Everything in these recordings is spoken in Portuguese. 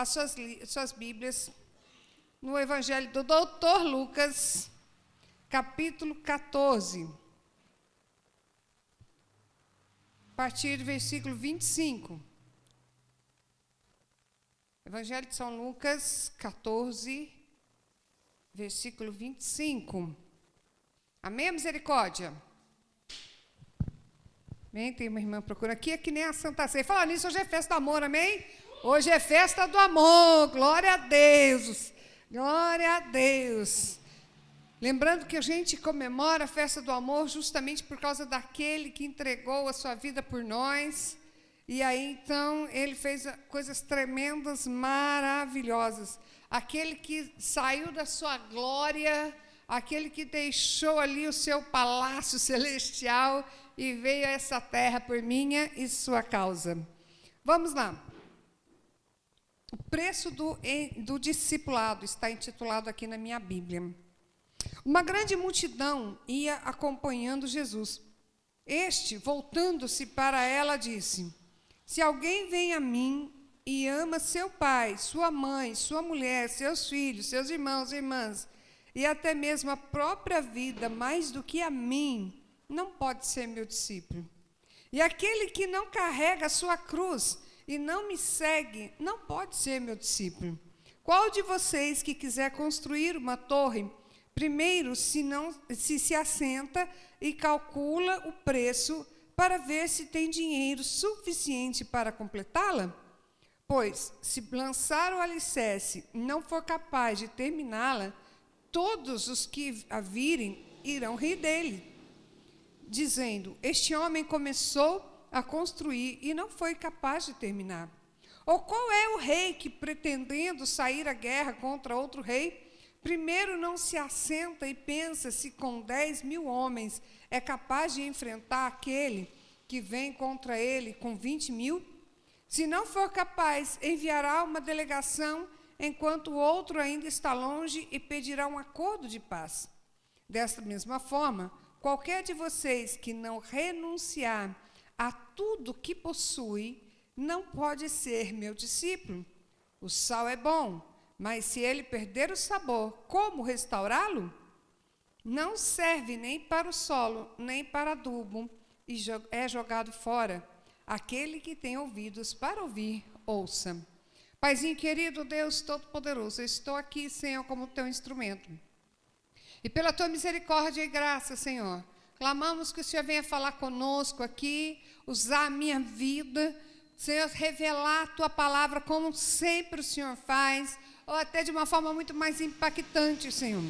suas Bíblias no Evangelho do Doutor Lucas, capítulo 14, a partir do versículo 25. Evangelho de São Lucas, 14, versículo 25. Amém, misericórdia? Amém? Tem uma irmã procurando aqui, é que nem a Santa Ceia. Fala nisso, hoje é festa do amor, amém? Hoje é festa do amor, glória a Deus, glória a Deus. Lembrando que a gente comemora a festa do amor justamente por causa daquele que entregou a sua vida por nós. E aí, então, ele fez coisas tremendas, maravilhosas. Aquele que saiu da sua glória, aquele que deixou ali o seu palácio celestial e veio a essa terra por minha e sua causa. Vamos lá. O preço do discipulado está intitulado aqui na minha Bíblia. Uma grande multidão ia acompanhando Jesus. Este, voltando-se para ela, disse: se alguém vem a mim e ama seu pai, sua mãe, sua mulher, seus filhos, seus irmãos e irmãs, e até mesmo a própria vida mais do que a mim, não pode ser meu discípulo. E aquele que não carrega a sua cruz e não me segue, não pode ser meu discípulo. Qual de vocês que quiser construir uma torre, primeiro se assenta e calcula o preço para ver se tem dinheiro suficiente para completá-la? Pois, se lançar o alicerce e não for capaz de terminá-la, todos os que a virem irão rir dele, dizendo: este homem começou a construir e não foi capaz de terminar. Ou qual é o rei que, pretendendo sair à guerra contra outro rei, primeiro não se assenta e pensa se com 10.000 homens é capaz de enfrentar aquele que vem contra ele com 20.000? Se não for capaz, enviará uma delegação enquanto o outro ainda está longe e pedirá um acordo de paz. Desta mesma forma, qualquer de vocês que não renunciar a tudo que possui, não pode ser meu discípulo. O sal é bom, mas se ele perder o sabor, como restaurá-lo? Não serve nem para o solo, nem para adubo, e é jogado fora. Aquele que tem ouvidos para ouvir, ouça. Paizinho querido, Deus Todo-Poderoso, eu estou aqui, Senhor, como teu instrumento. E pela tua misericórdia e graça, Senhor, clamamos que o Senhor venha falar conosco aqui, usar a minha vida, Senhor, revelar a tua palavra como sempre o Senhor faz, ou até de uma forma muito mais impactante, Senhor.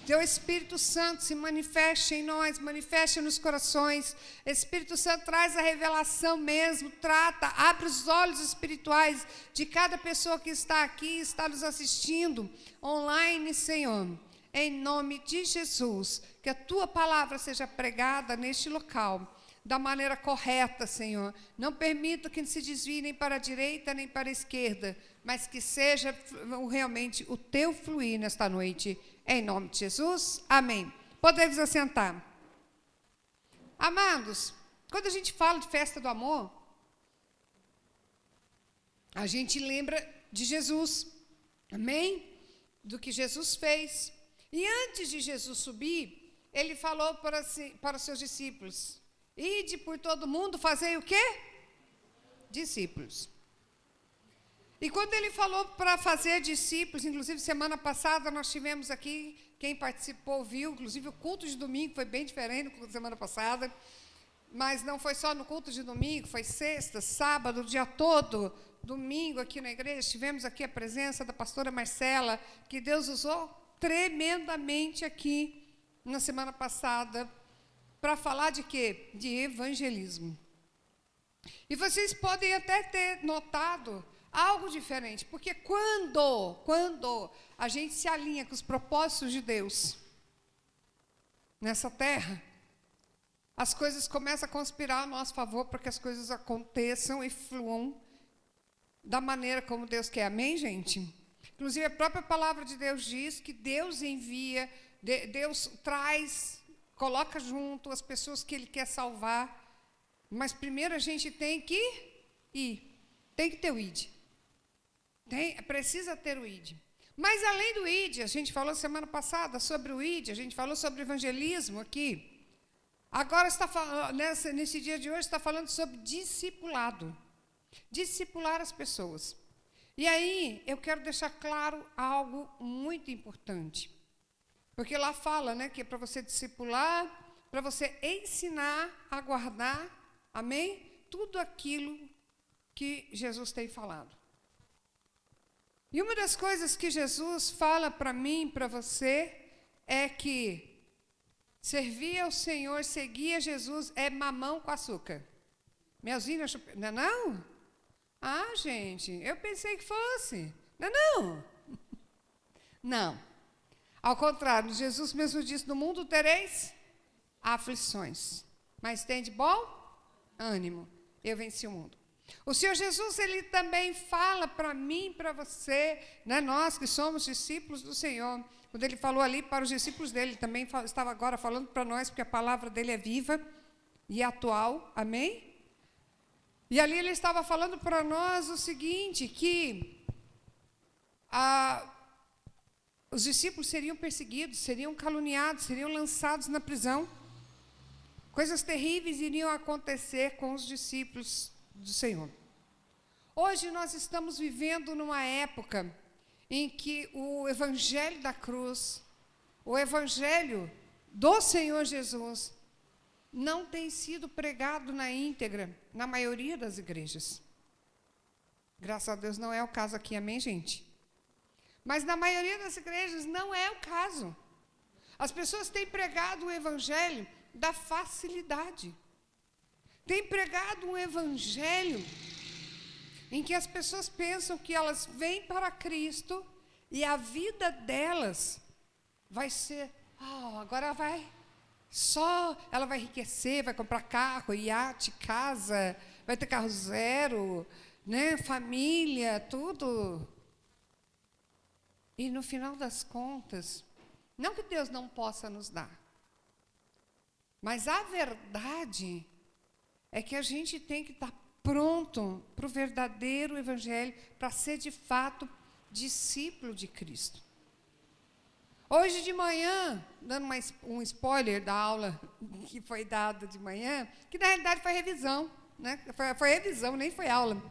Teu Espírito Santo se manifeste em nós, manifeste nos corações. Espírito Santo traz a revelação mesmo, trata, abre os olhos espirituais de cada pessoa que está aqui, está nos assistindo online, Senhor. Em nome de Jesus, que a tua palavra seja pregada neste local da maneira correta, Senhor. Não permita que se desvie nem para a direita nem para a esquerda, mas que seja realmente o teu fluir nesta noite. Em nome de Jesus, amém. Podemos assentar. Amados, quando a gente fala de festa do amor, a gente lembra de Jesus, amém? Do que Jesus fez. E antes de Jesus subir, ele falou para os seus discípulos: ide por todo mundo, fazei o quê? Discípulos. E quando ele falou para fazer discípulos, inclusive semana passada nós tivemos aqui, quem participou viu, inclusive o culto de domingo foi bem diferente do culto da semana passada, mas não foi só no culto de domingo, foi sexta, sábado, o dia todo, domingo aqui na igreja, tivemos aqui a presença da pastora Marcela, que Deus usou tremendamente aqui na semana passada, para falar de quê? De evangelismo. E vocês podem até ter notado algo diferente, porque quando a gente se alinha com os propósitos de Deus nessa terra, as coisas começam a conspirar a nosso favor para que as coisas aconteçam e fluam da maneira como Deus quer. Amém, gente? Inclusive, a própria palavra de Deus diz que Deus envia, Deus traz, coloca junto as pessoas que Ele quer salvar, mas primeiro a gente tem que ir, tem que ter o id. Precisa ter o ID. Mas, além do ID, a gente falou semana passada sobre o ID, a gente falou sobre evangelismo aqui. Agora, nesse dia de hoje, está falando sobre discipulado. Discipular as pessoas. E aí, eu quero deixar claro algo muito importante. Porque lá fala, né, que é para você discipular, para você ensinar a guardar, amém? Tudo aquilo que Jesus tem falado. E uma das coisas que Jesus fala para mim e para você é que servir ao Senhor, seguir a Jesus é mamão com açúcar. Melzinho, não é não? Ah, gente, eu pensei que fosse. Não é não? Não. Ao contrário, Jesus mesmo disse, no mundo tereis aflições. Mas tem de bom ânimo. Eu venci o mundo. O Senhor Jesus, Ele também fala para mim e para você, né, nós que somos discípulos do Senhor, quando Ele falou ali para os discípulos dele, Ele também estava agora falando para nós, porque a palavra dEle é viva e atual, amém? E ali Ele estava falando para nós o seguinte, que os discípulos seriam perseguidos, seriam caluniados, seriam lançados na prisão. Coisas terríveis iriam acontecer com os discípulos do Senhor. Hoje nós estamos vivendo numa época em que o evangelho da cruz, o evangelho do Senhor Jesus, não tem sido pregado na íntegra, na maioria das igrejas. Graças a Deus não é o caso aqui, amém, gente? Mas na maioria das igrejas não é o caso. As pessoas têm pregado o evangelho da facilidade. Têm pregado um evangelho em que as pessoas pensam que elas vêm para Cristo e a vida delas vai ser, agora ela vai enriquecer, vai comprar carro, iate, casa, vai ter carro zero, né, família, tudo. E no final das contas, não que Deus não possa nos dar, mas a verdade é que a gente tem que estar pronto para o verdadeiro evangelho, para ser de fato discípulo de Cristo. Hoje de manhã, dando um spoiler da aula que foi dada de manhã, que na realidade foi revisão, né? Foi revisão, nem foi aula.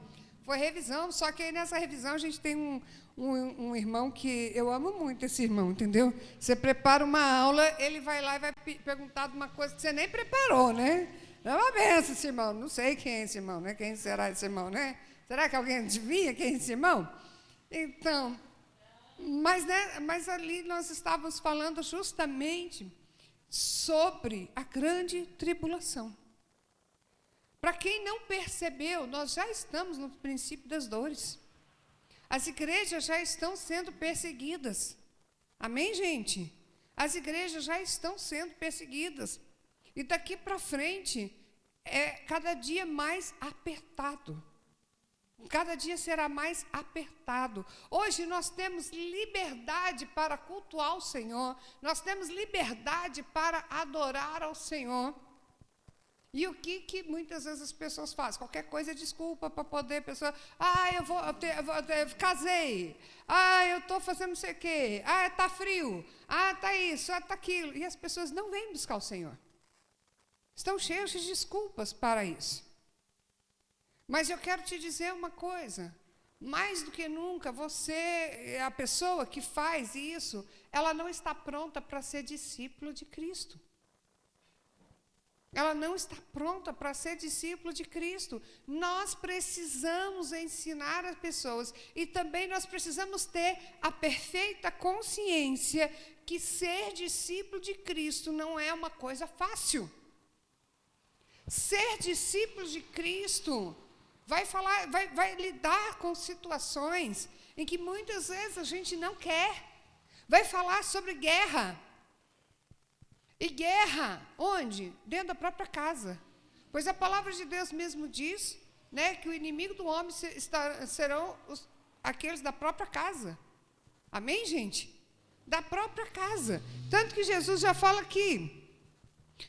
Foi revisão, só que aí nessa revisão a gente tem um irmão que eu amo muito esse irmão, entendeu? Você prepara uma aula, ele vai lá e vai perguntar de uma coisa que você nem preparou, né? É uma benção esse irmão, não sei quem é esse irmão, né? Quem será esse irmão, né? Será que alguém adivinha quem é esse irmão? Então, mas ali nós estávamos falando justamente sobre a grande tribulação. Para quem não percebeu, nós já estamos no princípio das dores. As igrejas já estão sendo perseguidas. Amém, gente? As igrejas já estão sendo perseguidas. E daqui para frente, é cada dia mais apertado. Cada dia será mais apertado. Hoje nós temos liberdade para cultuar o Senhor. Nós temos liberdade para adorar ao Senhor. E o que muitas vezes as pessoas fazem? Qualquer coisa é desculpa para poder a pessoa... eu casei. Eu estou fazendo não sei o quê. Está frio. Está isso, está aquilo. E as pessoas não vêm buscar o Senhor. Estão cheios de desculpas para isso. Mas eu quero te dizer uma coisa. Mais do que nunca, você, a pessoa que faz isso, ela não está pronta para ser discípulo de Cristo. Ela não está pronta para ser discípulo de Cristo. Nós precisamos ensinar as pessoas e também nós precisamos ter a perfeita consciência que ser discípulo de Cristo não é uma coisa fácil. Ser discípulo de Cristo vai lidar com situações em que muitas vezes a gente não quer. Vai falar sobre guerra. E guerra, onde? Dentro da própria casa. Pois a palavra de Deus mesmo diz, né, que o inimigo do homem serão aqueles da própria casa. Amém, gente? Da própria casa. Tanto que Jesus já fala aqui,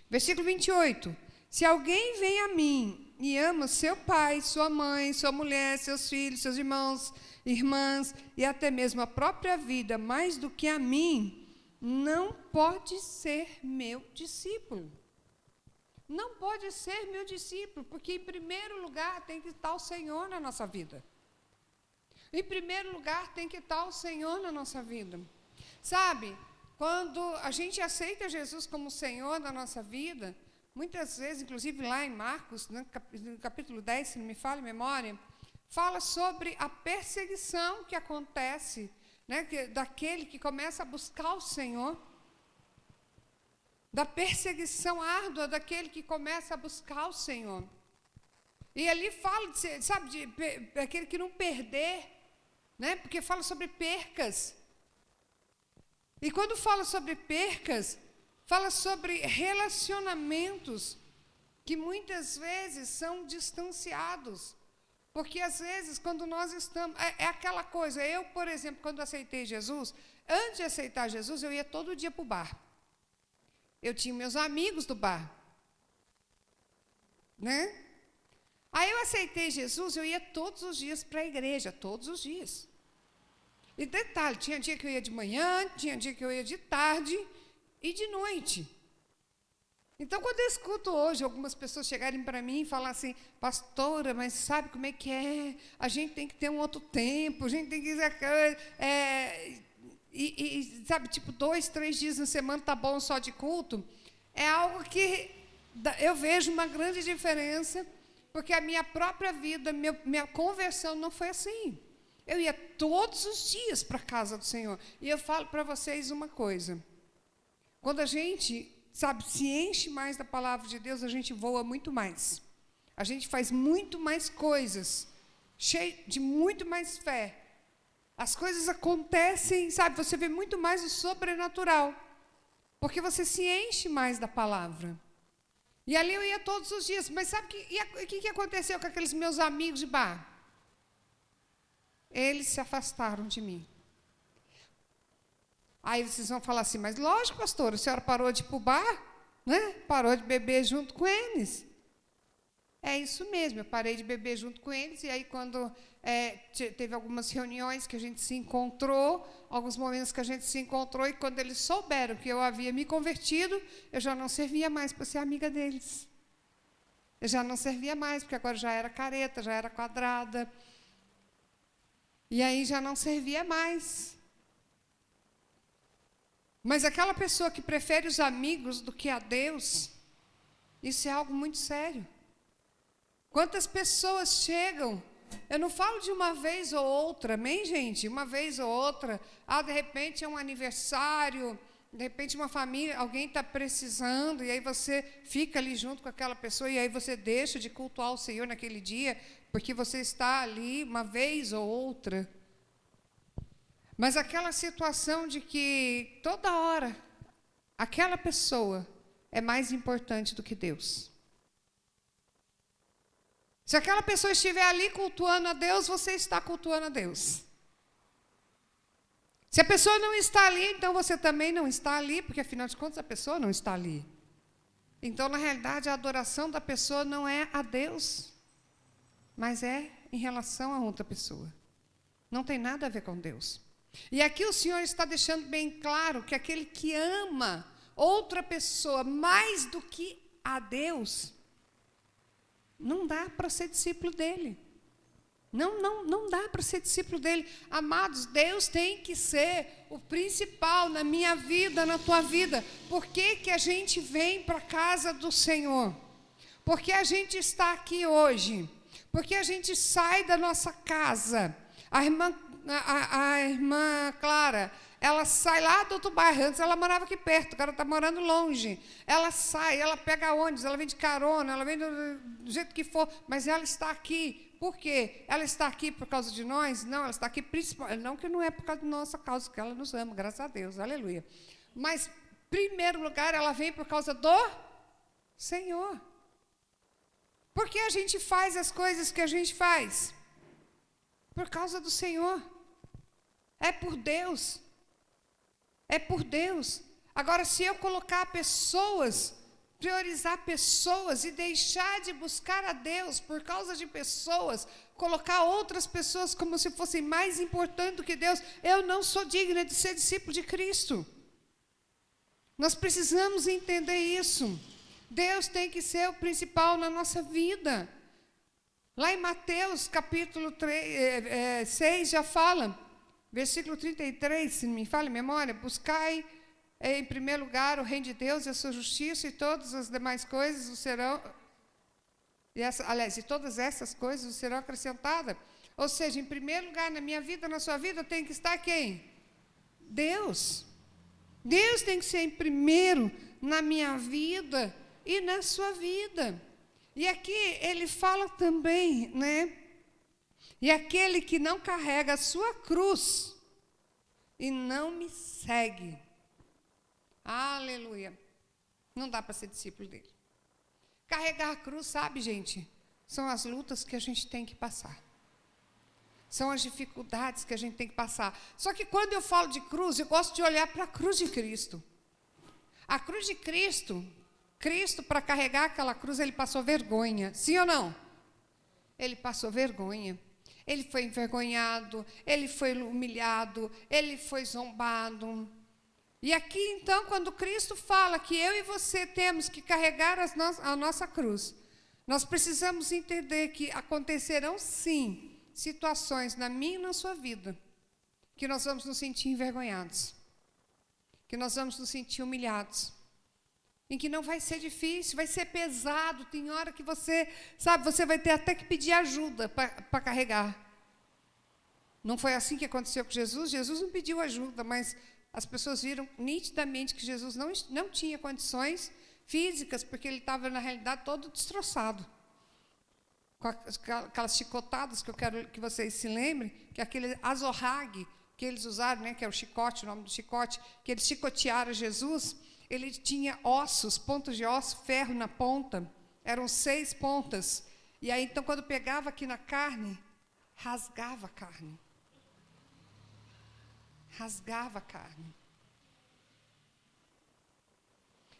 versículo 28. Se alguém vem a mim e ama seu pai, sua mãe, sua mulher, seus filhos, seus irmãos, irmãs e até mesmo a própria vida mais do que a mim, não pode ser meu discípulo. Não pode ser meu discípulo, porque em primeiro lugar tem que estar o Senhor na nossa vida. Em primeiro lugar tem que estar o Senhor na nossa vida. Sabe, quando a gente aceita Jesus como Senhor da nossa vida, muitas vezes, inclusive lá em Marcos, no capítulo 10, se não me falha a memória, fala sobre a perseguição que acontece, né, daquele que começa a buscar o Senhor, da perseguição árdua daquele que começa a buscar o Senhor. E ali fala, sabe, de aquele que não perder, né, porque fala sobre percas. E quando fala sobre percas, fala sobre relacionamentos que muitas vezes são distanciados. Porque, às vezes, quando nós estamos... É aquela coisa, eu, por exemplo, quando aceitei Jesus, antes de aceitar Jesus, eu ia todo dia para o bar. Eu tinha meus amigos do bar. Né? Aí eu aceitei Jesus, eu ia todos os dias para a igreja, todos os dias. E detalhe, tinha dia que eu ia de manhã, tinha dia que eu ia de tarde e de noite. Então, quando eu escuto hoje algumas pessoas chegarem para mim e falar assim, pastora, mas sabe como é que é? A gente tem que ter um outro tempo, a gente tem que... sabe, tipo, 2, 3 dias na semana tá bom só de culto. É algo que eu vejo uma grande diferença, porque a minha própria vida, minha conversão não foi assim. Eu ia todos os dias para a casa do Senhor. E eu falo para vocês uma coisa. Quando a gente, sabe, se enche mais da palavra de Deus, a gente voa muito mais. A gente faz muito mais coisas, cheio de muito mais fé. As coisas acontecem, sabe, você vê muito mais o sobrenatural. Porque você se enche mais da palavra. E ali eu ia todos os dias. Mas sabe o que aconteceu com aqueles meus amigos de bar? Eles se afastaram de mim. Aí vocês vão falar assim, mas lógico, pastor, a senhora parou de ir para o bar, né? Parou de beber junto com eles. É isso mesmo, eu parei de beber junto com eles, e aí quando teve algumas reuniões que a gente se encontrou, alguns momentos que a gente se encontrou, e quando eles souberam que eu havia me convertido, eu já não servia mais para ser amiga deles. Eu já não servia mais, porque agora já era careta, já era quadrada. E aí já não servia mais. Mas aquela pessoa que prefere os amigos do que a Deus, isso é algo muito sério. Quantas pessoas chegam, eu não falo de uma vez ou outra, amém, gente? Uma vez ou outra, de repente é um aniversário, de repente uma família, alguém está precisando, e aí você fica ali junto com aquela pessoa, e aí você deixa de cultuar o Senhor naquele dia, porque você está ali uma vez ou outra. Mas aquela situação de que toda hora aquela pessoa é mais importante do que Deus. Se aquela pessoa estiver ali cultuando a Deus, você está cultuando a Deus. Se a pessoa não está ali, então você também não está ali, porque afinal de contas a pessoa não está ali. Então, na realidade, a adoração da pessoa não é a Deus, mas é em relação a outra pessoa. Não tem nada a ver com Deus. E aqui o Senhor está deixando bem claro que aquele que ama outra pessoa mais do que a Deus, não dá para ser discípulo dele. Não dá para ser discípulo dele. Amados, Deus tem que ser o principal na minha vida, na tua vida. Por que a gente vem para a casa do Senhor? Porque a gente está aqui hoje. Porque a gente sai da nossa casa. A irmã Clara, ela sai lá do outro bairro. Antes ela morava aqui perto, agora está morando longe. Ela sai, ela pega ônibus, ela vem de carona, ela vem do jeito que for, mas ela está aqui. Por quê? Ela está aqui por causa de nós? Não, ela está aqui principalmente, não que não é por causa da nossa causa, que ela nos ama, graças a Deus, aleluia. Mas, em primeiro lugar, ela vem por causa do Senhor. Por que a gente faz as coisas que a gente faz? Por causa do Senhor. É por Deus. É por Deus. Agora, se eu colocar pessoas priorizar pessoas e deixar de buscar a Deus por causa de pessoas, colocar outras pessoas como se fossem mais importantes do que Deus. Eu não sou digna de ser discípulo de Cristo. Nós precisamos entender isso. Deus tem que ser o principal na nossa vida. Lá em Mateus, capítulo 6, já fala, versículo 33, se não me falha a memória, buscai em primeiro lugar o reino de Deus e a sua justiça, e todas as demais coisas os serão, e todas essas coisas os serão acrescentadas. Ou seja, em primeiro lugar, na minha vida, na sua vida, tem que estar quem? Deus. Deus tem que ser em primeiro na minha vida e na sua vida. E aqui ele fala também, né? E aquele que não carrega a sua cruz e não me segue. Aleluia. Não dá para ser discípulo dele. Carregar a cruz, sabe, gente? São as lutas que a gente tem que passar. São as dificuldades que a gente tem que passar. Só que quando eu falo de cruz, eu gosto de olhar para a cruz de Cristo. A cruz de Cristo, para carregar aquela cruz, ele passou vergonha. Sim ou não? Ele passou vergonha. Ele foi envergonhado, ele foi humilhado, ele foi zombado. E aqui, então, quando Cristo fala que eu e você temos que carregar a nossa cruz, nós precisamos entender que acontecerão, sim, situações na minha e na sua vida, que nós vamos nos sentir envergonhados, que nós vamos nos sentir humilhados, em que não vai ser difícil, vai ser pesado, tem hora que você, sabe, você vai ter até que pedir ajuda para carregar. Não foi assim que aconteceu com Jesus? Jesus não pediu ajuda, mas as pessoas viram nitidamente que Jesus não tinha condições físicas, porque ele estava, na realidade, todo destroçado. Com aquelas chicotadas que eu quero que vocês se lembrem, que é aquele azorrague que eles usaram, né, que é o chicote, o nome do chicote, que eles chicotearam Jesus. Ele tinha ossos, pontas de osso, ferro na ponta, eram 6 pontas. E aí, então, quando pegava aqui na carne, rasgava a carne. Rasgava a carne.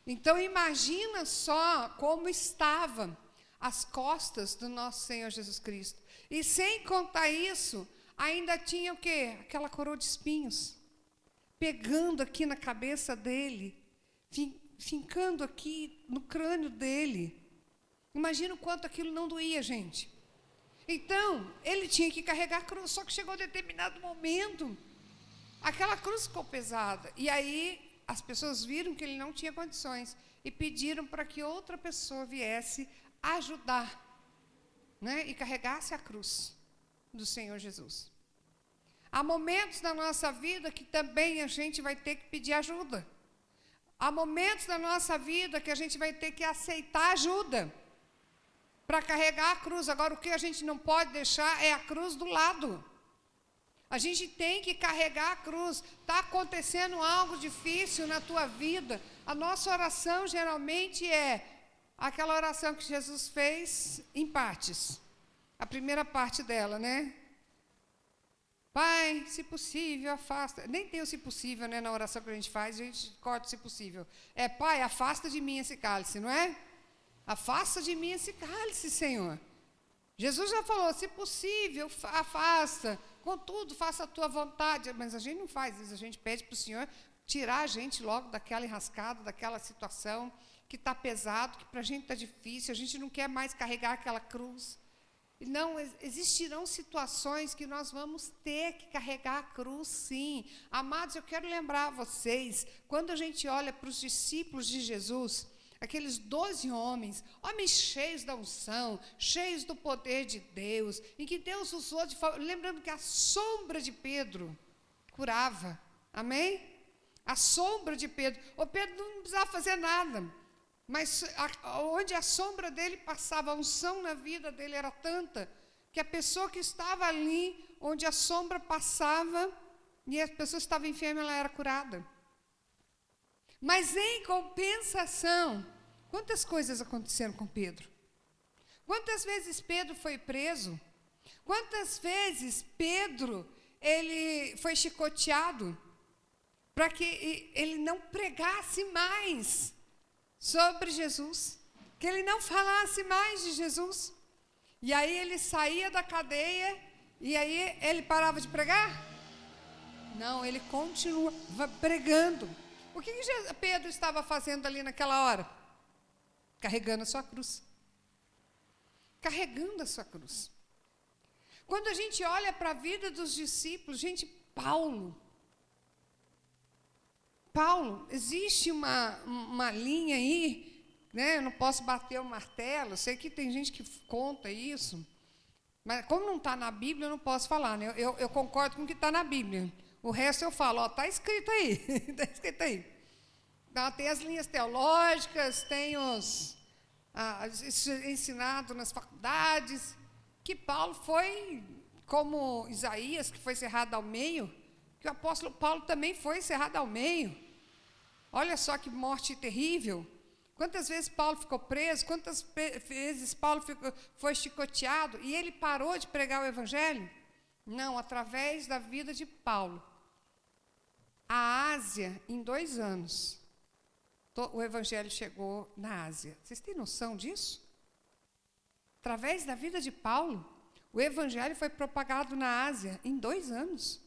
Então, imagina só como estava as costas do nosso Senhor Jesus Cristo. E sem contar isso, ainda tinha o quê? Aquela coroa de espinhos, pegando aqui na cabeça dele, fincando aqui no crânio dele. Imagina o quanto aquilo não doía, gente. Então, ele tinha que carregar a cruz, só que chegou um determinado momento, aquela cruz ficou pesada. E aí, as pessoas viram que ele não tinha condições e pediram para que outra pessoa viesse ajudar, né, e carregasse a cruz do Senhor Jesus. Há momentos na nossa vida que também a gente vai ter que pedir ajuda. Há momentos na nossa vida que a gente vai ter que aceitar ajuda para carregar a cruz. Agora, o que a gente não pode deixar é a cruz do lado. A gente tem que carregar a cruz. Está acontecendo algo difícil na tua vida. A nossa oração geralmente é aquela oração que Jesus fez em partes. A primeira parte dela, né? Pai, se possível, afasta. Nem tem o se possível, né, na oração que a gente faz, a gente corta o se possível. É, Pai, afasta de mim esse cálice, não é? Afasta de mim esse cálice, Senhor. Jesus já falou, se possível, afasta. Contudo, faça a tua vontade. Mas a gente não faz isso, a gente pede para o Senhor tirar a gente logo daquela enrascada, daquela situação que está pesado, que para a gente está difícil, a gente não quer mais carregar aquela cruz. Não, existirão situações que nós vamos ter que carregar a cruz, sim. Amados, eu quero lembrar vocês, quando a gente olha para os discípulos de Jesus, aqueles 12 homens cheios da unção, cheios do poder de Deus, em que Deus usou de forma, lembrando que a sombra de Pedro curava, amém? A sombra de Pedro, o Pedro não precisava fazer nada, mas onde a sombra dele passava, a unção na vida dele era tanta, que a pessoa que estava ali, onde a sombra passava, e a pessoa estava enferma, ela era curada. Mas em compensação, quantas coisas aconteceram com Pedro? Quantas vezes Pedro foi preso? Quantas vezes Pedro ele foi chicoteado para que ele não pregasse mais sobre Jesus, que ele não falasse mais de Jesus. E aí ele saía da cadeia e aí ele parava de pregar? Não, ele continuava pregando. O que Pedro estava fazendo ali naquela hora? Carregando a sua cruz. Carregando a sua cruz. Quando a gente olha para a vida dos discípulos, gente, Paulo, existe uma linha aí, né? Eu não posso bater o martelo, sei que tem gente que conta isso, mas como não está na Bíblia, eu não posso falar, né? Eu concordo com o que está na Bíblia. O resto eu falo, está escrito aí, está escrito aí. Então, tem as linhas teológicas, tem ensinado nas faculdades, que Paulo foi, como Isaías, que foi cerrado ao meio, que o apóstolo Paulo também foi cerrado ao meio. Olha só que morte terrível. Quantas vezes Paulo ficou preso, quantas vezes Paulo foi chicoteado, e ele parou de pregar o Evangelho? Não, através da vida de Paulo. A Ásia, em 2 anos, o Evangelho chegou na Ásia. Vocês têm noção disso? Através da vida de Paulo, o Evangelho foi propagado na Ásia em 2 anos.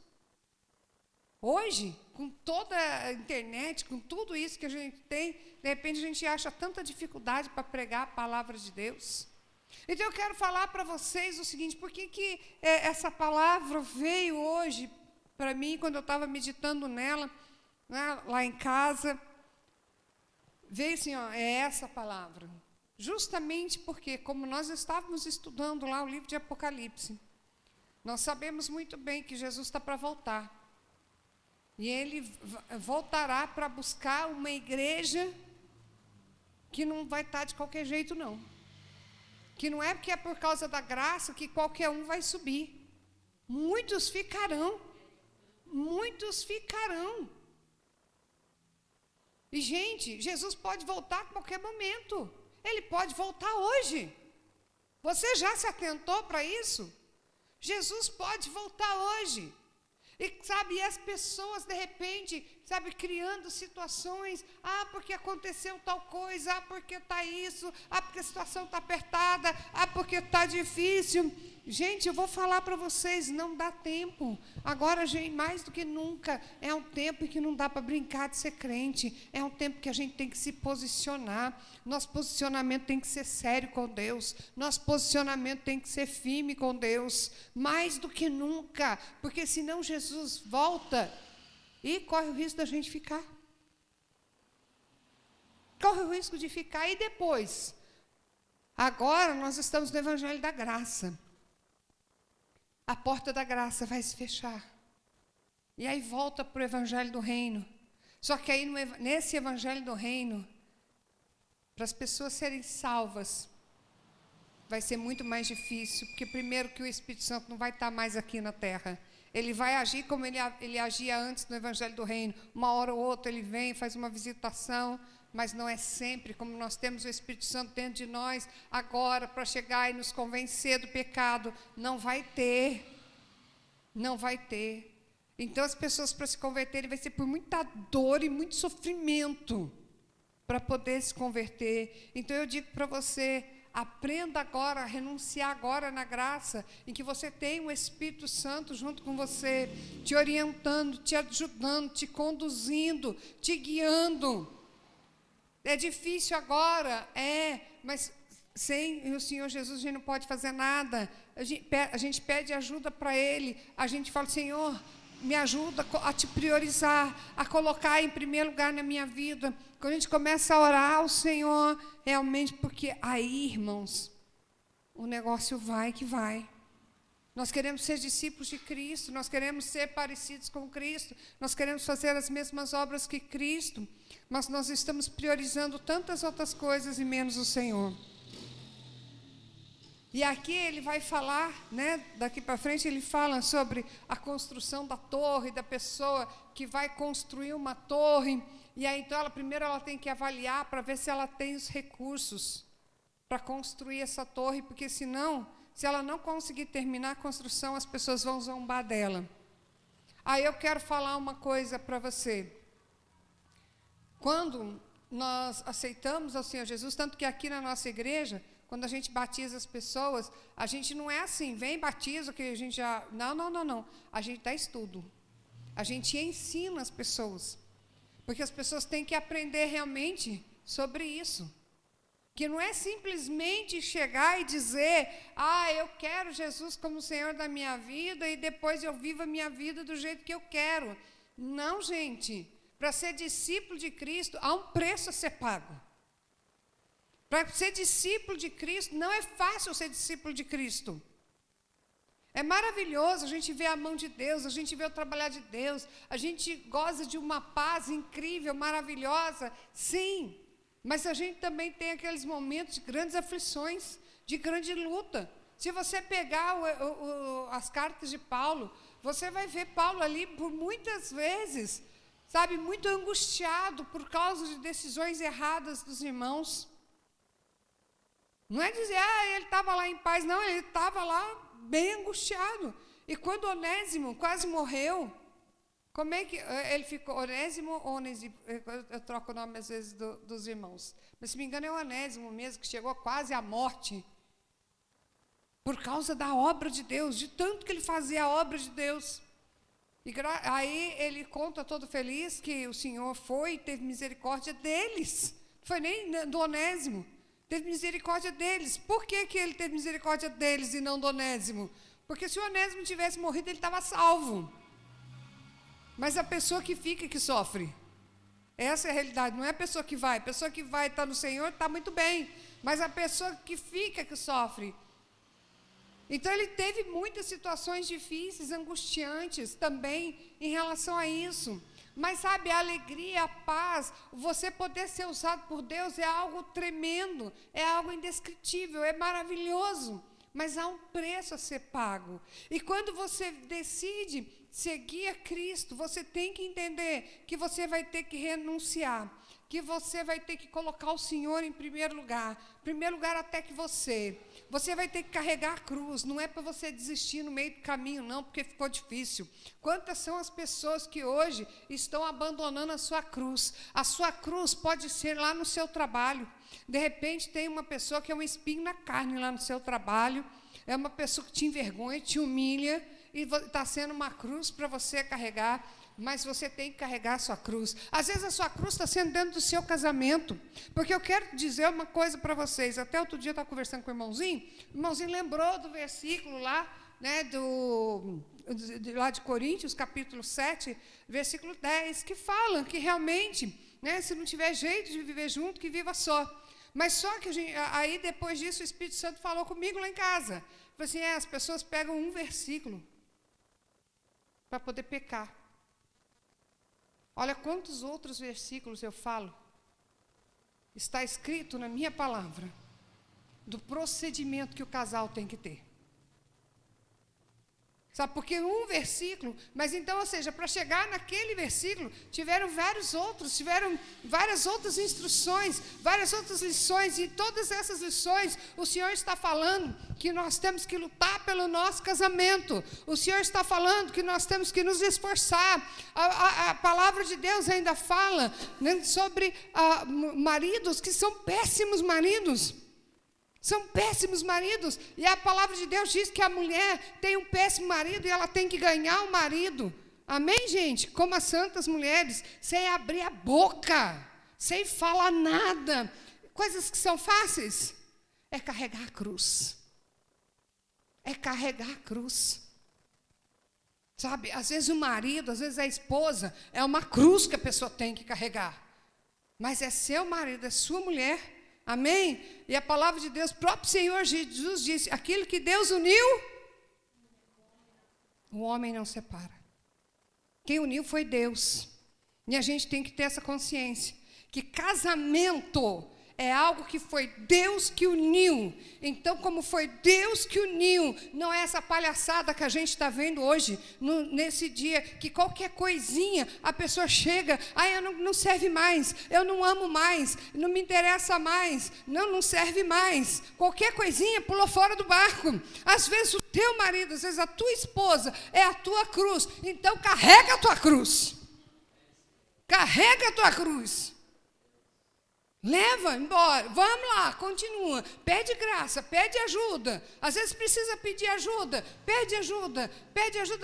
Hoje, com toda a internet, com tudo isso que a gente tem, de repente a gente acha tanta dificuldade para pregar a palavra de Deus. Então eu quero falar para vocês o seguinte, por que essa palavra veio hoje para mim, quando eu estava meditando nela, né, lá em casa, veio assim, ó, é essa palavra. Justamente porque, como nós estávamos estudando lá o livro de Apocalipse, nós sabemos muito bem que Jesus está para voltar. E ele voltará para buscar uma igreja que não vai estar de qualquer jeito, não. Que não é porque é por causa da graça que qualquer um vai subir. Muitos ficarão. Muitos ficarão. E, gente, Jesus pode voltar a qualquer momento. Ele pode voltar hoje. Você já se atentou para isso? Jesus pode voltar hoje. E, sabe, as pessoas, de repente, sabe, criando situações, porque aconteceu tal coisa, porque está isso, porque a situação está apertada, porque está difícil. Gente, eu vou falar para vocês, não dá tempo. Agora, gente, mais do que nunca, é um tempo em que não dá para brincar de ser crente. É um tempo que a gente tem que se posicionar. Nosso posicionamento tem que ser sério com Deus. Nosso posicionamento tem que ser firme com Deus. Mais do que nunca. Porque senão Jesus volta e corre o risco da gente ficar. Corre o risco de ficar. E depois? Agora nós estamos no Evangelho da Graça. A porta da graça vai se fechar. E aí volta para o Evangelho do Reino. Só que aí nesse Evangelho do Reino, para as pessoas serem salvas, vai ser muito mais difícil, porque primeiro que o Espírito Santo não vai estar mais aqui na terra. Ele vai agir como ele agia antes no Evangelho do Reino. Uma hora ou outra ele vem, faz uma visitação, mas não é sempre, como nós temos o Espírito Santo dentro de nós, agora, para chegar e nos convencer do pecado, não vai ter. Não vai ter. Então, as pessoas, para se converterem, vai ser por muita dor e muito sofrimento para poder se converter. Então, eu digo para você, aprenda agora, a renunciar agora na graça, em que você tem o Espírito Santo junto com você, te orientando, te ajudando, te conduzindo, te guiando. É difícil agora, mas sem o Senhor Jesus a gente não pode fazer nada. A gente pede ajuda para Ele, a gente fala, Senhor, me ajuda a te priorizar, a colocar em primeiro lugar na minha vida. Quando a gente começa a orar ao Senhor, realmente, porque aí, irmãos, o negócio vai que vai. Nós queremos ser discípulos de Cristo, nós queremos ser parecidos com Cristo, nós queremos fazer as mesmas obras que Cristo, mas nós estamos priorizando tantas outras coisas e menos o Senhor. E aqui ele vai falar, né, daqui para frente ele fala sobre a construção da torre, da pessoa que vai construir uma torre, e aí então primeiro ela tem que avaliar para ver se ela tem os recursos para construir essa torre, porque senão, se ela não conseguir terminar a construção, as pessoas vão zombar dela. Aí eu quero falar uma coisa para você. Quando nós aceitamos ao Senhor Jesus, tanto que aqui na nossa igreja, quando a gente batiza as pessoas, a gente não é assim, vem, batiza, que a gente já... Não. A gente dá estudo. A gente ensina as pessoas. Porque as pessoas têm que aprender realmente sobre isso. Que não é simplesmente chegar e dizer, eu quero Jesus como Senhor da minha vida e depois eu vivo a minha vida do jeito que eu quero. Não, gente. Para ser discípulo de Cristo, há um preço a ser pago. Para ser discípulo de Cristo, não é fácil ser discípulo de Cristo. É maravilhoso, a gente vê a mão de Deus, a gente vê o trabalhar de Deus, a gente goza de uma paz incrível, maravilhosa, sim. Mas a gente também tem aqueles momentos de grandes aflições, de grande luta. Se você pegar as cartas de Paulo, você vai ver Paulo ali por muitas vezes, sabe, muito angustiado por causa de decisões erradas dos irmãos. Não é dizer, ele estava lá em paz, não, ele estava lá bem angustiado. E quando Onésimo quase morreu, como é que ele ficou? Onésimo ou Onésimo? Eu troco o nome às vezes dos irmãos. Mas se me engano é Onésimo mesmo, que chegou quase à morte. Por causa da obra de Deus, de tanto que ele fazia a obra de Deus. E aí ele conta todo feliz que o Senhor foi e teve misericórdia deles. Não foi nem do Onésimo. Teve misericórdia deles. Por que ele teve misericórdia deles e não do Onésimo? Porque se o Onésimo tivesse morrido, ele estava salvo. Mas a pessoa que fica que sofre. Essa é a realidade. Não é a pessoa que vai. A pessoa que vai estar no Senhor está muito bem. Mas a pessoa que fica que sofre. Então ele teve muitas situações difíceis, angustiantes também em relação a isso. Mas sabe, a alegria, a paz, você poder ser usado por Deus é algo tremendo, é algo indescritível, é maravilhoso, mas há um preço a ser pago. E quando você decide seguir a Cristo, você tem que entender que você vai ter que renunciar, que você vai ter que colocar o Senhor em primeiro lugar até que você vai ter que carregar a cruz, não é para você desistir no meio do caminho, não, porque ficou difícil. Quantas são as pessoas que hoje estão abandonando a sua cruz? A sua cruz pode ser lá no seu trabalho. De repente tem uma pessoa que é um espinho na carne lá no seu trabalho, é uma pessoa que te envergonha, te humilha, e está sendo uma cruz para você carregar. Mas você tem que carregar a sua cruz. Às vezes a sua cruz está sendo dentro do seu casamento. Porque eu quero dizer uma coisa para vocês. Até outro dia eu estava conversando com o irmãozinho lembrou do versículo lá, né, lá de Coríntios, capítulo 7, versículo 10, que fala que realmente, né, se não tiver jeito de viver junto, que viva só. Mas só que aí depois disso o Espírito Santo falou comigo lá em casa. Falou assim, as pessoas pegam um versículo para poder pecar. Olha quantos outros versículos eu falo. Está escrito na minha palavra do procedimento que o casal tem que ter. Sabe, porque um versículo, mas então, ou seja, para chegar naquele versículo, tiveram várias outras instruções, várias outras lições, e todas essas lições, o Senhor está falando que nós temos que lutar pelo nosso casamento, o Senhor está falando que nós temos que nos esforçar, a palavra de Deus ainda fala, né, sobre maridos que são péssimos maridos. São péssimos maridos, e a palavra de Deus diz que a mulher tem um péssimo marido e ela tem que ganhar o marido. Amém, gente? Como as santas mulheres, sem abrir a boca, sem falar nada. Coisas que são fáceis. É carregar a cruz. É carregar a cruz. Sabe, às vezes o marido, às vezes a esposa, é uma cruz que a pessoa tem que carregar. Mas é seu marido, é sua mulher. Amém? E a palavra de Deus, o próprio Senhor Jesus disse, aquilo que Deus uniu, o homem não separa. Quem uniu foi Deus. E a gente tem que ter essa consciência, que casamento é algo que foi Deus que uniu. Então, como foi Deus que uniu, não é essa palhaçada que a gente está vendo hoje, nesse dia, que qualquer coisinha a pessoa chega, não serve mais, eu não amo mais, não me interessa mais, não serve mais. Qualquer coisinha pulou fora do barco. Às vezes o teu marido, às vezes a tua esposa é a tua cruz. Então, carrega a tua cruz. Carrega a tua cruz. Leva embora, vamos lá, continua, pede graça, pede ajuda. Às vezes precisa pedir ajuda, pede ajuda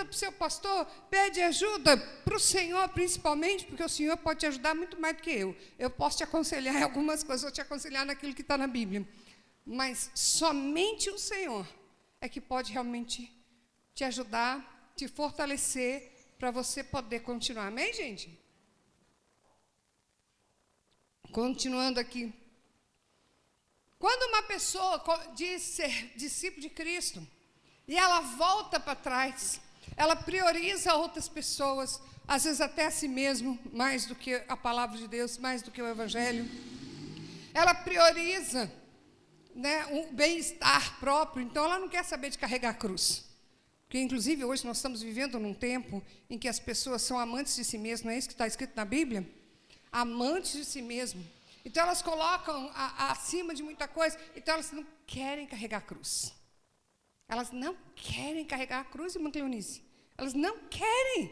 para o seu pastor, pede ajuda para o Senhor, principalmente, porque o Senhor pode te ajudar muito mais do que eu. Eu posso te aconselhar em algumas coisas, vou te aconselhar naquilo que está na Bíblia. Mas somente o Senhor é que pode realmente te ajudar, te fortalecer, para você poder continuar. Amém, gente? Continuando aqui. Quando uma pessoa diz ser discípulo de Cristo e ela volta para trás, ela prioriza outras pessoas, às vezes até a si mesmo, mais do que a palavra de Deus, mais do que o Evangelho. Ela prioriza, né, um bem-estar próprio, então ela não quer saber de carregar a cruz. Porque, inclusive, hoje nós estamos vivendo num tempo em que as pessoas são amantes de si mesmas, não é isso que está escrito na Bíblia? Amantes de si mesmo. Então elas colocam acima de muita coisa, então elas não querem carregar a cruz. Elas não querem carregar a cruz, irmã Cleonice. Elas não querem.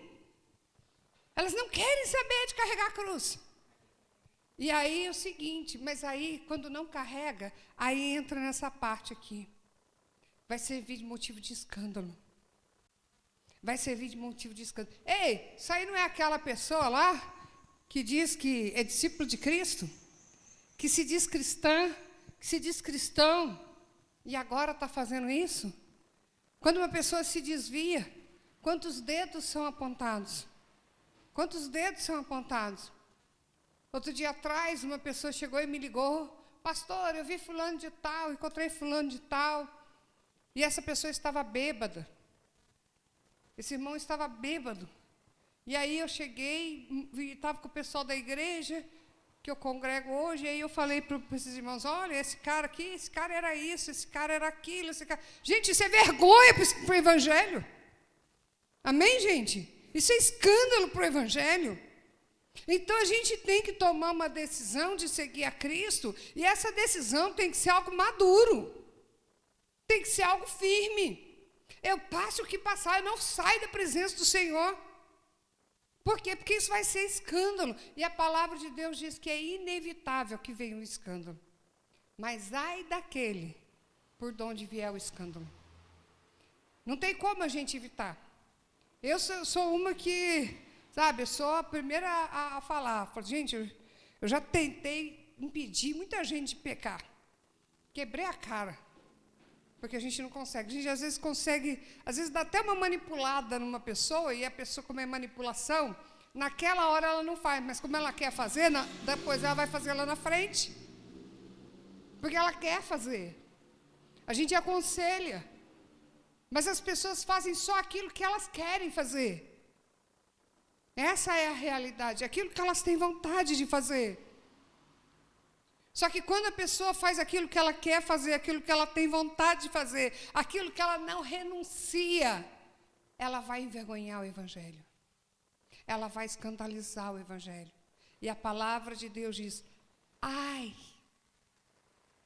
Elas não querem saber de carregar a cruz. E aí é o seguinte, mas aí quando não carrega, aí entra nessa parte aqui. Vai servir de motivo de escândalo. Vai servir de motivo de escândalo. Ei, isso aí não é aquela pessoa lá que diz que é discípulo de Cristo, que se diz cristã, que se diz cristão, e agora está fazendo isso? Quando uma pessoa se desvia, quantos dedos são apontados? Quantos dedos são apontados? Outro dia atrás, uma pessoa chegou e me ligou, pastor, eu vi fulano de tal, encontrei fulano de tal, e essa pessoa estava bêbada. Esse irmão estava bêbado. E aí eu cheguei, estava com o pessoal da igreja, que eu congrego hoje, e aí eu falei para esses irmãos, olha, esse cara aqui, esse cara era isso, esse cara era aquilo, esse cara... Gente, isso é vergonha para o Evangelho. Amém, gente? Isso é escândalo para o Evangelho. Então, a gente tem que tomar uma decisão de seguir a Cristo, e essa decisão tem que ser algo maduro, tem que ser algo firme. Eu passo o que passar, eu não saio da presença do Senhor. Por quê? Porque isso vai ser escândalo. E a palavra de Deus diz que é inevitável que venha um escândalo. Mas ai daquele por onde vier o escândalo. Não tem como a gente evitar. Eu sou uma que, sabe, eu sou a primeira a falar. Falo, gente, eu já tentei impedir muita gente de pecar. Quebrei a cara. Porque a gente não consegue. A gente às vezes consegue, às vezes dá até uma manipulada numa pessoa, e a pessoa, como é manipulação, naquela hora ela não faz, mas como ela quer fazer, depois ela vai fazer lá na frente. Porque ela quer fazer. A gente aconselha. Mas as pessoas fazem só aquilo que elas querem fazer. Essa é a realidade, aquilo que elas têm vontade de fazer. Só que quando a pessoa faz aquilo que ela quer fazer, aquilo que ela tem vontade de fazer, aquilo que ela não renuncia, ela vai envergonhar o Evangelho. Ela vai escandalizar o Evangelho. E a palavra de Deus diz, ai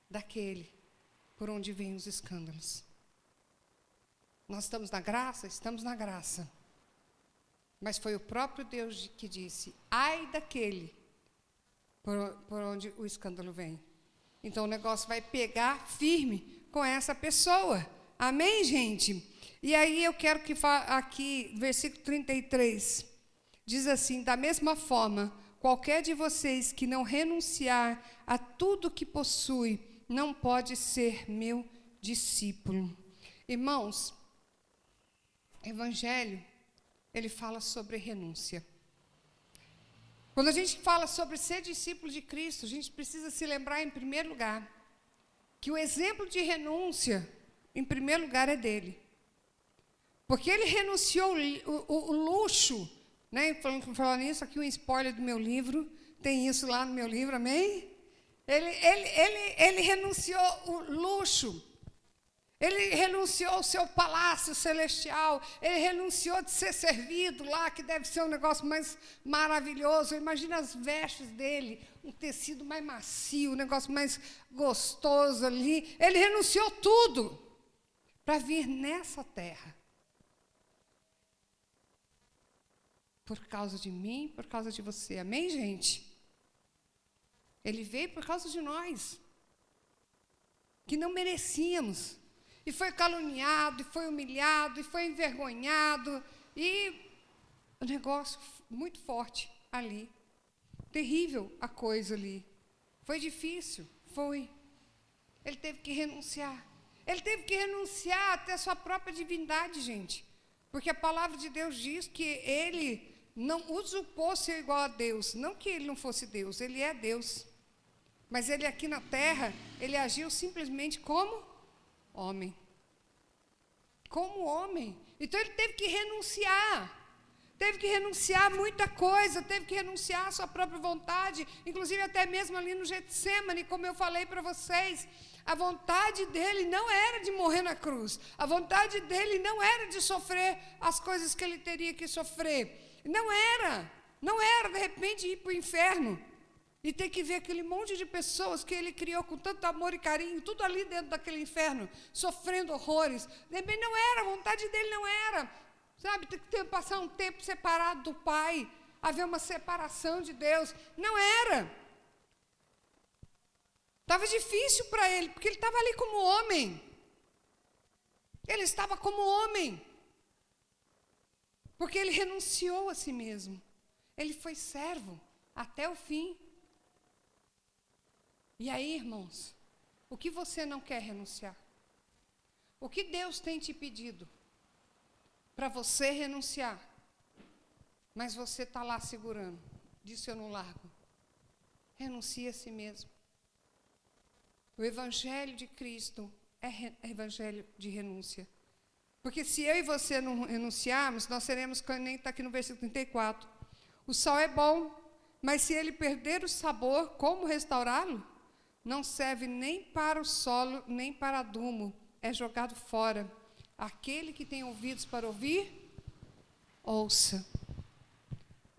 daquele por onde vêm os escândalos. Nós estamos na graça? Estamos na graça. Mas foi o próprio Deus que disse, ai daquele por onde o escândalo vem. Então o negócio vai pegar firme com essa pessoa. Amém, gente? E aí eu quero que aqui, versículo 33, diz assim, da mesma forma, qualquer de vocês que não renunciar a tudo que possui, não pode ser meu discípulo. Irmãos, Evangelho, ele fala sobre renúncia. Quando a gente fala sobre ser discípulo de Cristo, a gente precisa se lembrar, em primeiro lugar, que o exemplo de renúncia, em primeiro lugar, é dele. Porque ele renunciou o luxo, né? Falando nisso, aqui um spoiler do meu livro, tem isso lá no meu livro, amém? Ele renunciou o luxo. Ele renunciou ao seu palácio celestial, ele renunciou de ser servido lá, que deve ser um negócio mais maravilhoso. Imagina as vestes dele, um tecido mais macio, um negócio mais gostoso ali. Ele renunciou tudo para vir nessa terra. Por causa de mim, por causa de você. Amém, gente? Ele veio por causa de nós, que não merecíamos. E foi caluniado, e foi humilhado, e foi envergonhado. E o negócio muito forte ali. Terrível a coisa ali. Foi difícil, foi. Ele teve que renunciar. Ele teve que renunciar até a sua própria divindade, gente. Porque a palavra de Deus diz que ele não usurpou ser igual a Deus. Não que ele não fosse Deus, ele é Deus. Mas ele aqui na terra, ele agiu simplesmente como homem. Como homem. Então ele teve que renunciar. Teve que renunciar a muita coisa, teve que renunciar à sua própria vontade, inclusive até mesmo ali no Getsêmani, como eu falei para vocês. A vontade dele não era de morrer na cruz. A vontade dele não era de sofrer as coisas que ele teria que sofrer. Não era, de repente, ir para o inferno e ter que ver aquele monte de pessoas que ele criou com tanto amor e carinho, tudo ali dentro daquele inferno, sofrendo horrores. De repente não era, a vontade dele não era. Sabe, tem que passar um tempo separado do Pai, haver uma separação de Deus. Não era. Estava difícil para ele, porque ele estava ali como homem. Ele estava como homem. Porque ele renunciou a si mesmo. Ele foi servo até o fim. E aí, irmãos, o que você não quer renunciar? O que Deus tem te pedido para você renunciar? Mas você está lá segurando. Disse: eu não largo. Renuncie a si mesmo. O Evangelho de Cristo é Evangelho de renúncia. Porque se eu e você não renunciarmos, nós seremos, nem está aqui no versículo 34, o sal é bom, mas se ele perder o sabor, como restaurá-lo? Não serve nem para o solo, nem para adumo, é jogado fora. Aquele que tem ouvidos para ouvir, ouça.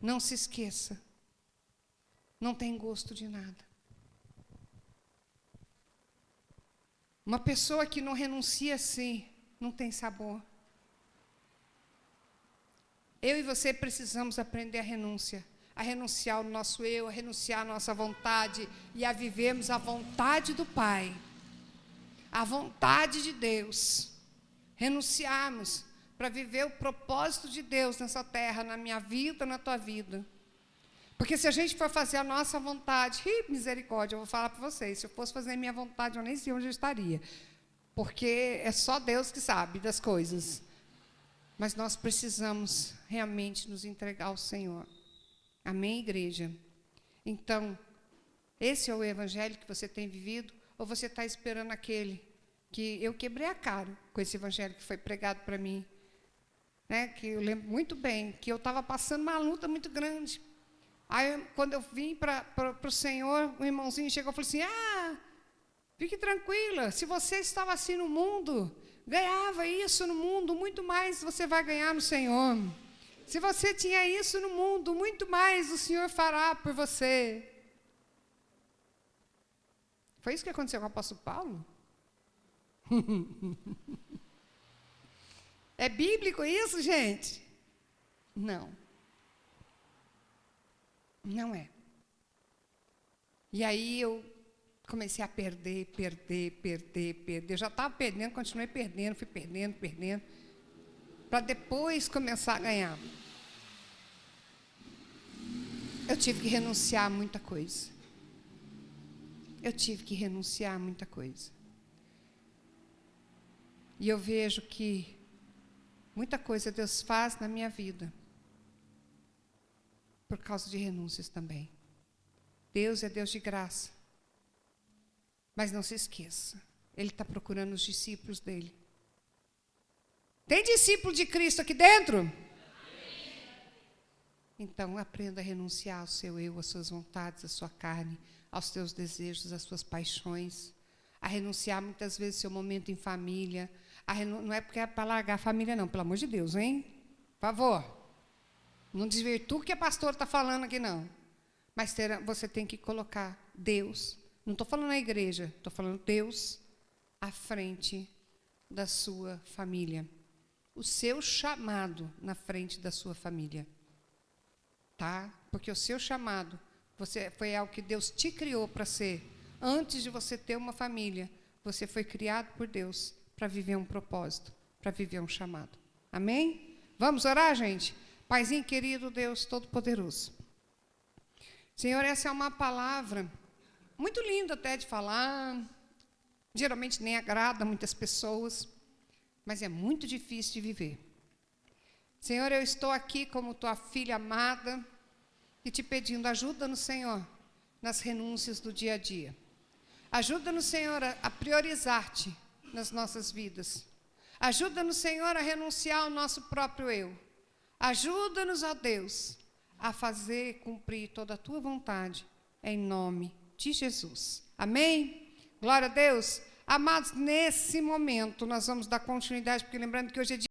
Não se esqueça. Não tem gosto de nada. Uma pessoa que não renuncia assim, não tem sabor. Eu e você precisamos aprender a renúncia. A renunciar ao nosso eu, a renunciar à nossa vontade e a vivermos a vontade do Pai. A vontade de Deus. Renunciarmos para viver o propósito de Deus nessa terra, na minha vida, na tua vida. Porque se a gente for fazer a nossa vontade, misericórdia, eu vou falar para vocês, se eu fosse fazer a minha vontade, eu nem sei onde eu estaria. Porque é só Deus que sabe das coisas. Mas nós precisamos realmente nos entregar ao Senhor. Amém, igreja? Então, esse é o evangelho que você tem vivido? Ou você está esperando aquele que eu quebrei a cara com esse evangelho que foi pregado para mim? Né? Que eu lembro muito bem, que eu estava passando uma luta muito grande. Aí, quando eu vim para o Senhor, o irmãozinho chegou e falou assim: fique tranquila, se você estava assim no mundo, ganhava isso no mundo, muito mais você vai ganhar no Senhor. Se você tinha isso no mundo, muito mais o Senhor fará por você. Foi isso que aconteceu com o apóstolo Paulo? É bíblico isso, gente? Não. Não é. E aí eu comecei a perder. Eu já estava perdendo, continuei perdendo, fui perdendo, para depois começar a ganhar. Eu tive que renunciar a muita coisa. E eu vejo que muita coisa Deus faz na minha vida por causa de renúncias também. Deus é Deus de graça. Mas não se esqueça, Ele está procurando os discípulos dele. Tem discípulo de Cristo aqui dentro? Então, aprenda a renunciar ao seu eu, às suas vontades, à sua carne, aos teus desejos, às suas paixões. A renunciar, muitas vezes, ao seu momento em família. Não é porque é para largar a família, não, pelo amor de Deus, hein? Por favor. Não desvirtua o que a pastora está falando aqui, não. Mas você tem que colocar Deus. Não estou falando a igreja, estou falando Deus à frente da sua família. O seu chamado na frente da sua família. Tá? Porque o seu chamado Foi algo que Deus te criou para ser. Antes de você ter uma família, você foi criado por Deus para viver um propósito, para viver um chamado. Amém? Vamos orar, gente? Paizinho querido, Deus Todo-Poderoso. Senhor, essa é uma palavra muito linda até de falar. Geralmente nem agrada muitas pessoas, mas é muito difícil de viver. Senhor, eu estou aqui como tua filha amada e te pedindo, ajuda-nos, Senhor, nas renúncias do dia a dia. Ajuda-nos, Senhor, a priorizar-te nas nossas vidas. Ajuda-nos, Senhor, a renunciar ao nosso próprio eu. Ajuda-nos, ó Deus, a fazer cumprir toda a tua vontade, em nome de Jesus. Amém? Glória a Deus. Amados, nesse momento nós vamos dar continuidade, porque lembrando que hoje é dia